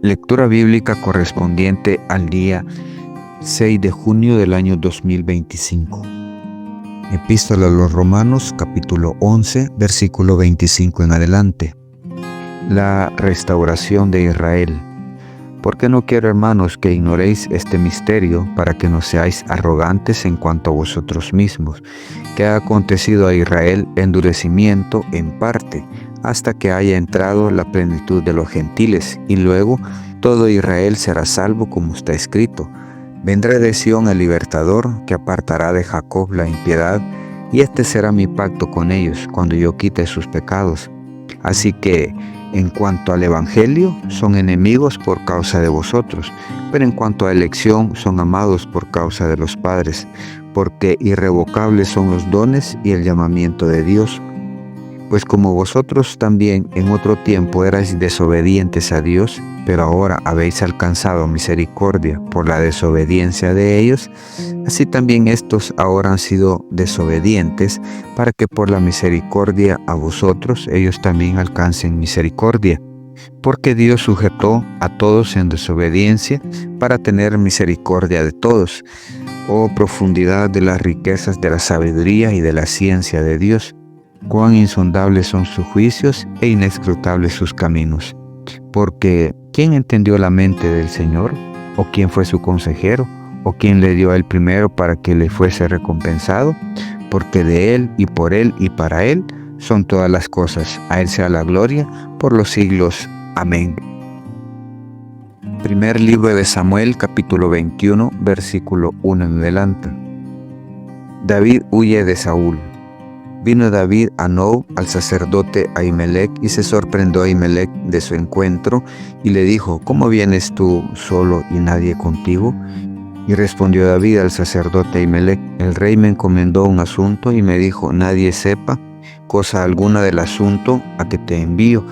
Lectura bíblica correspondiente al día 6 de junio del año 2025. Epístola a los Romanos, capítulo 11, versículo 25 en adelante. La restauración de Israel. Porque no quiero, hermanos, que ignoréis este misterio, para que no seáis arrogantes en cuanto a vosotros mismos, que ha acontecido a Israel endurecimiento en parte, hasta que haya entrado la plenitud de los gentiles, y luego todo Israel será salvo, como está escrito: vendré de Sión el libertador, que apartará de Jacob la impiedad, y este será mi pacto con ellos, cuando yo quite sus pecados. Así que, en cuanto al Evangelio, son enemigos por causa de vosotros, pero en cuanto a elección, son amados por causa de los padres, porque irrevocables son los dones y el llamamiento de Dios. Pues como vosotros también en otro tiempo erais desobedientes a Dios, pero ahora habéis alcanzado misericordia por la desobediencia de ellos, así también estos ahora han sido desobedientes, para que por la misericordia a vosotros ellos también alcancen misericordia. Porque Dios sujetó a todos en desobediencia para tener misericordia de todos. Oh profundidad de las riquezas de la sabiduría y de la ciencia de Dios, cuán insondables son sus juicios e inescrutables sus caminos. Porque ¿quién entendió la mente del Señor? ¿O quién fue su consejero? ¿O quién le dio a él primero para que le fuese recompensado? Porque de él y por él y para él son todas las cosas. A él sea la gloria por los siglos. Amén. Primer libro de Samuel, capítulo 21, versículo 1 en adelante. David huye de Saúl. Vino David a Nob, al sacerdote Ahimelech, y se sorprendió Ahimelech de su encuentro, y le dijo: ¿Cómo vienes tú solo y nadie contigo? Y respondió David al sacerdote Ahimelech: el rey me encomendó un asunto y me dijo: nadie sepa cosa alguna del asunto a que te envío,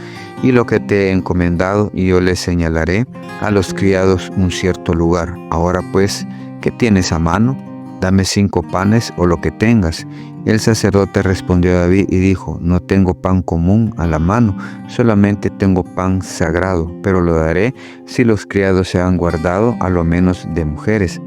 y lo que te he encomendado, y yo le señalaré a los criados un cierto lugar. Ahora pues, ¿qué tienes a mano? Dame 5 panes o lo que tengas. El sacerdote respondió a David y dijo: no tengo pan común a la mano, solamente tengo pan sagrado, pero lo daré si los criados se han guardado a lo menos de mujeres.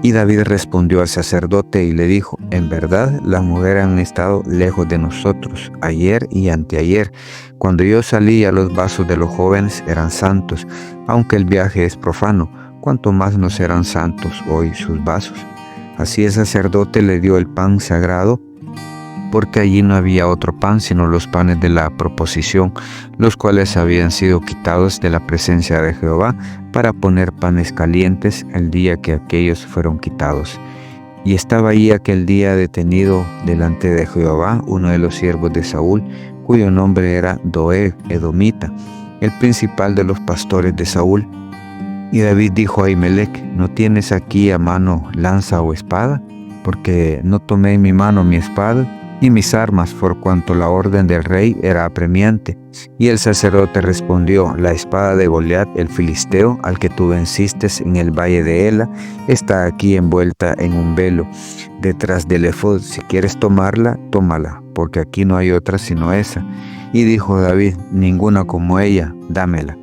Y David respondió al sacerdote y le dijo: en verdad, las mujeres han estado lejos de nosotros ayer y anteayer. Cuando yo salí, a los vasos de los jóvenes eran santos, aunque el viaje es profano, ¿cuánto más no serán santos hoy sus vasos? Así el sacerdote le dio el pan sagrado, porque allí no había otro pan sino los panes de la proposición, los cuales habían sido quitados de la presencia de Jehová para poner panes calientes el día que aquellos fueron quitados. Y estaba allí aquel día detenido delante de Jehová uno de los siervos de Saúl, cuyo nombre era Doeg, edomita, el principal de los pastores de Saúl. Y David dijo a Ahimelech: ¿no tienes aquí a mano lanza o espada? Porque no tomé en mi mano mi espada y mis armas, por cuanto la orden del rey era apremiante. Y el sacerdote respondió: la espada de Goliat el filisteo, al que tú venciste en el valle de Ela, está aquí envuelta en un velo, detrás del efod. Si quieres tomarla, tómala, porque aquí no hay otra sino esa. Y dijo David: ninguna como ella, dámela.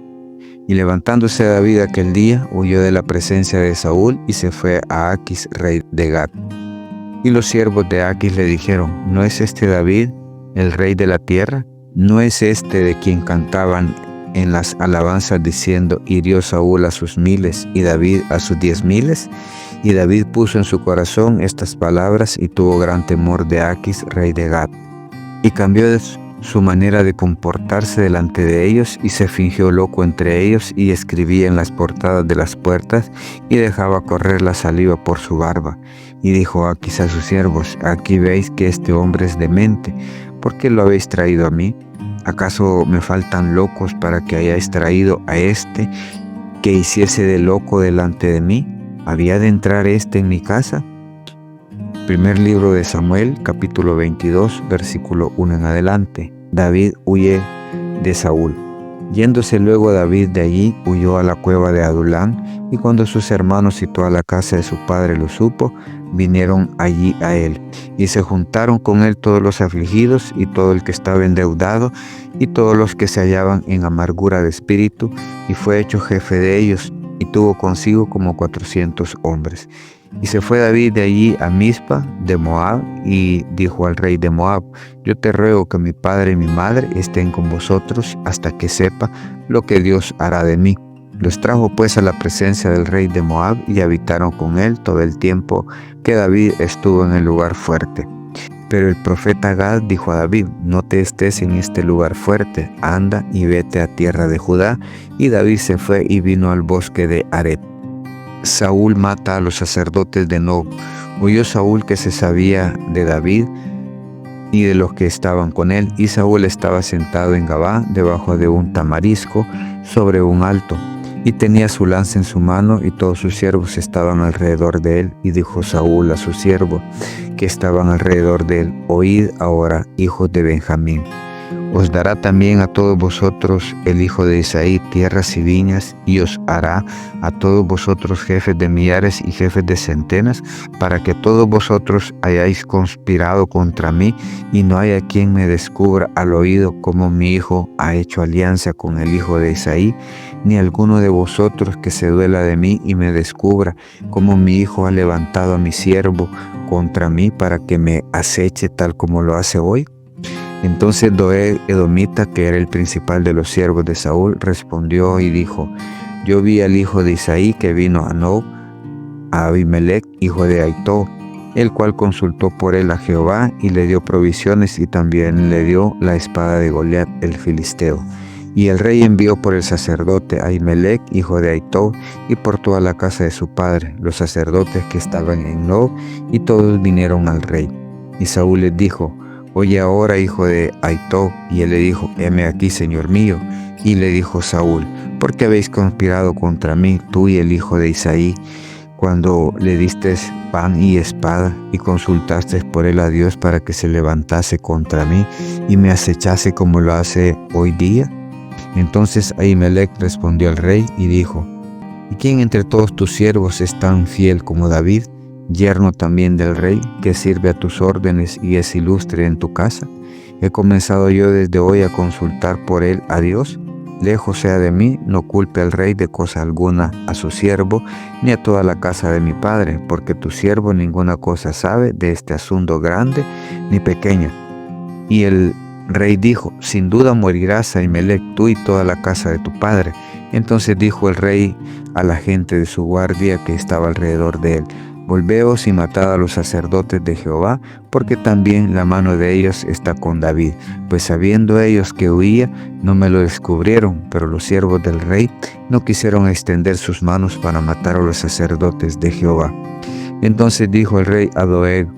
Y levantándose David aquel día, huyó de la presencia de Saúl y se fue a Aquis, rey de Gat. Y los siervos de Aquis le dijeron: ¿no es este David, el rey de la tierra? ¿No es este de quien cantaban en las alabanzas diciendo: hirió Saúl a sus 1000 y David a sus 10,000? Y David puso en su corazón estas palabras y tuvo gran temor de Aquis, rey de Gat. Y cambió de su manera de comportarse delante de ellos, y se fingió loco entre ellos, y escribía en las portadas de las puertas, y dejaba correr la saliva por su barba. Y dijo Aquis a sus siervos: aquí veis que este hombre es demente. ¿Por qué lo habéis traído a mí? ¿Acaso me faltan locos para que hayáis traído a este, que hiciese de loco delante de mí? ¿Había de entrar este en mi casa? Primer libro de Samuel, capítulo 22, versículo 1 en adelante. David huye de Saúl. Yéndose luego David de allí, huyó a la cueva de Adulán, y cuando sus hermanos y toda la casa de su padre lo supo, vinieron allí a él, y se juntaron con él todos los afligidos, y todo el que estaba endeudado, y todos los que se hallaban en amargura de espíritu, y fue hecho jefe de ellos, y tuvo consigo como 400 hombres. Y se fue David de allí a Mizpa de Moab, y dijo al rey de Moab: yo te ruego que mi padre y mi madre estén con vosotros hasta que sepa lo que Dios hará de mí. Los trajo pues a la presencia del rey de Moab, y habitaron con él todo el tiempo que David estuvo en el lugar fuerte. Pero el profeta Gad dijo a David: no te estés en este lugar fuerte, anda y vete a tierra de Judá. Y David se fue y vino al bosque de Areb. Saúl mata a los sacerdotes de Nob. Oyó Saúl que se sabía de David y de los que estaban con él, y Saúl estaba sentado en Gabá, debajo de un tamarisco, sobre un alto, y tenía su lanza en su mano, y todos sus siervos estaban alrededor de él. Y dijo Saúl a sus siervos que estaban alrededor de él: oíd ahora, hijos de Benjamín, os dará también a todos vosotros el hijo de Isaí tierras y viñas, y os hará a todos vosotros jefes de millares y jefes de centenas, para que todos vosotros hayáis conspirado contra mí, y no haya quien me descubra al oído cómo mi hijo ha hecho alianza con el hijo de Isaí, ni alguno de vosotros que se duela de mí y me descubra cómo mi hijo ha levantado a mi siervo contra mí para que me aceche tal como lo hace hoy. Entonces Doeg edomita, que era el principal de los siervos de Saúl, respondió y dijo: yo vi al hijo de Isaí que vino a Nob, a Abimelec, hijo de Ahitob, el cual consultó por él a Jehová, y le dio provisiones, y también le dio la espada de Goliat el filisteo. Y el rey envió por el sacerdote Ahimelech, hijo de Ahitob, y por toda la casa de su padre, los sacerdotes que estaban en Nob, y todos vinieron al rey. Y Saúl les dijo: oye ahora, hijo de Ahitob. Y él le dijo: heme aquí, señor mío. Y le dijo Saúl: ¿por qué habéis conspirado contra mí, tú y el hijo de Isaí, cuando le diste pan y espada, y consultaste por él a Dios para que se levantase contra mí y me acechase como lo hace hoy día? Entonces Ahimelech respondió al rey y dijo: ¿y quién entre todos tus siervos es tan fiel como David, yerno también del rey, que sirve a tus órdenes y es ilustre en tu casa? ¿He comenzado yo desde hoy a consultar por él a Dios? Lejos sea de mí, no culpe al rey de cosa alguna a su siervo, ni a toda la casa de mi padre, porque tu siervo ninguna cosa sabe de este asunto grande ni pequeña. Y el rey dijo: sin duda morirás, Ahimelech, tú y toda la casa de tu padre. Entonces dijo el rey a la gente de su guardia que estaba alrededor de él: volveos y matad a los sacerdotes de Jehová, porque también la mano de ellos está con David. Pues sabiendo ellos que huía, no me lo descubrieron, pero los siervos del rey no quisieron extender sus manos para matar a los sacerdotes de Jehová. Entonces dijo el rey a Doeg: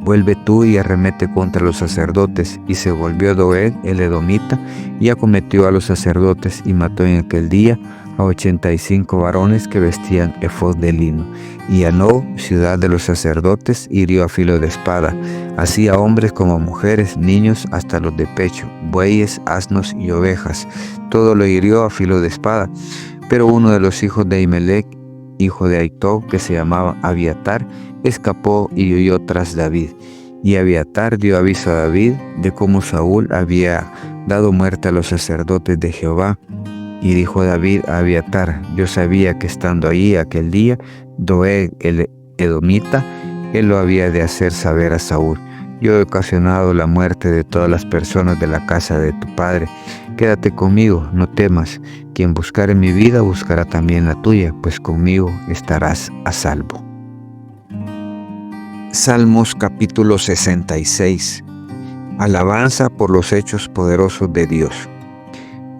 vuelve tú y arremete contra los sacerdotes. Y se volvió Doeg el edomita, y acometió a los sacerdotes, y mató en aquel día a 85 varones que vestían efod de lino. Y a Nob, ciudad de los sacerdotes, hirió a filo de espada, así a hombres como a mujeres, niños hasta los de pecho, bueyes, asnos y ovejas. Todo lo hirió a filo de espada. Pero uno de los hijos de Ahimelech, hijo de Ahitob, que se llamaba Abiatar, escapó y huyó tras David. Y Abiatar dio aviso a David de cómo Saúl había dado muerte a los sacerdotes de Jehová. Y dijo David a Abiatar: yo sabía que estando allí aquel día Doeg el edomita, él lo había de hacer saber a Saúl: yo he ocasionado la muerte de todas las personas de la casa de tu padre. Quédate conmigo, no temas. Quien buscare mi vida buscará también la tuya, pues conmigo estarás a salvo. Salmos capítulo 66. Alabanza por los hechos poderosos de Dios.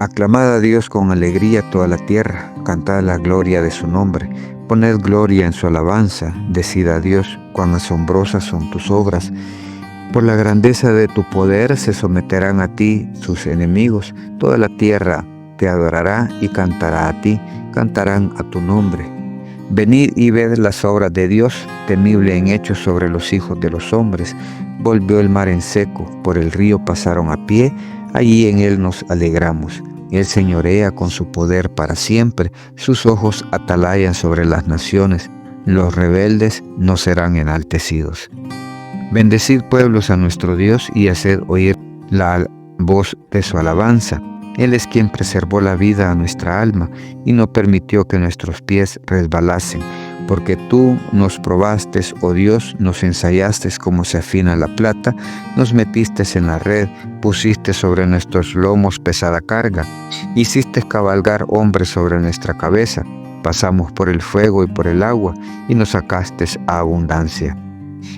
Aclamad a Dios con alegría toda la tierra, cantad la gloria de su nombre, poned gloria en su alabanza, decid a Dios cuán asombrosas son tus obras. Por la grandeza de tu poder se someterán a ti sus enemigos, toda la tierra te adorará y cantará a ti, cantarán a tu nombre. Venid y ved las obras de Dios, temible en hechos sobre los hijos de los hombres. Volvió el mar en seco, por el río pasaron a pie, allí en él nos alegramos. Él señorea con su poder para siempre, sus ojos atalayan sobre las naciones. los rebeldes no serán enaltecidos. Bendecid pueblos a nuestro Dios y haced oír la voz de su alabanza. Él es quien preservó la vida a nuestra alma y no permitió que nuestros pies resbalasen. Porque tú nos probaste, oh Dios, nos ensayaste como se afina la plata, nos metiste en la red, pusiste sobre nuestros lomos pesada carga, hiciste cabalgar hombres sobre nuestra cabeza, pasamos por el fuego y por el agua, y nos sacaste a abundancia.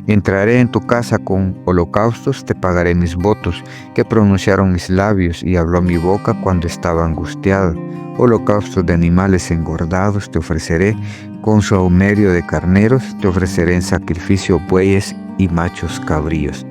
Entraré en tu casa con holocaustos, te pagaré mis votos, que pronunciaron mis labios y habló mi boca cuando estaba angustiada. Holocaustos de animales engordados te ofreceré, con sahumerio de carneros te ofreceré en sacrificio bueyes y machos cabríos.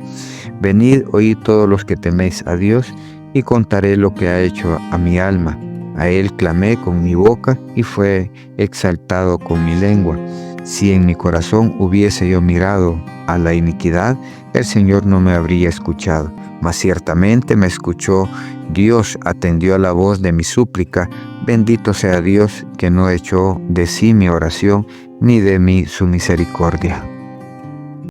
Venid, oíd todos los que teméis a Dios, y contaré lo que ha hecho a mi alma. A él clamé con mi boca y fue exaltado con mi lengua. Si en mi corazón hubiese yo mirado a la iniquidad, el Señor no me habría escuchado. Mas ciertamente me escuchó, Dios atendió a la voz de mi súplica. Bendito sea Dios que no echó de sí mi oración, ni de mí su misericordia.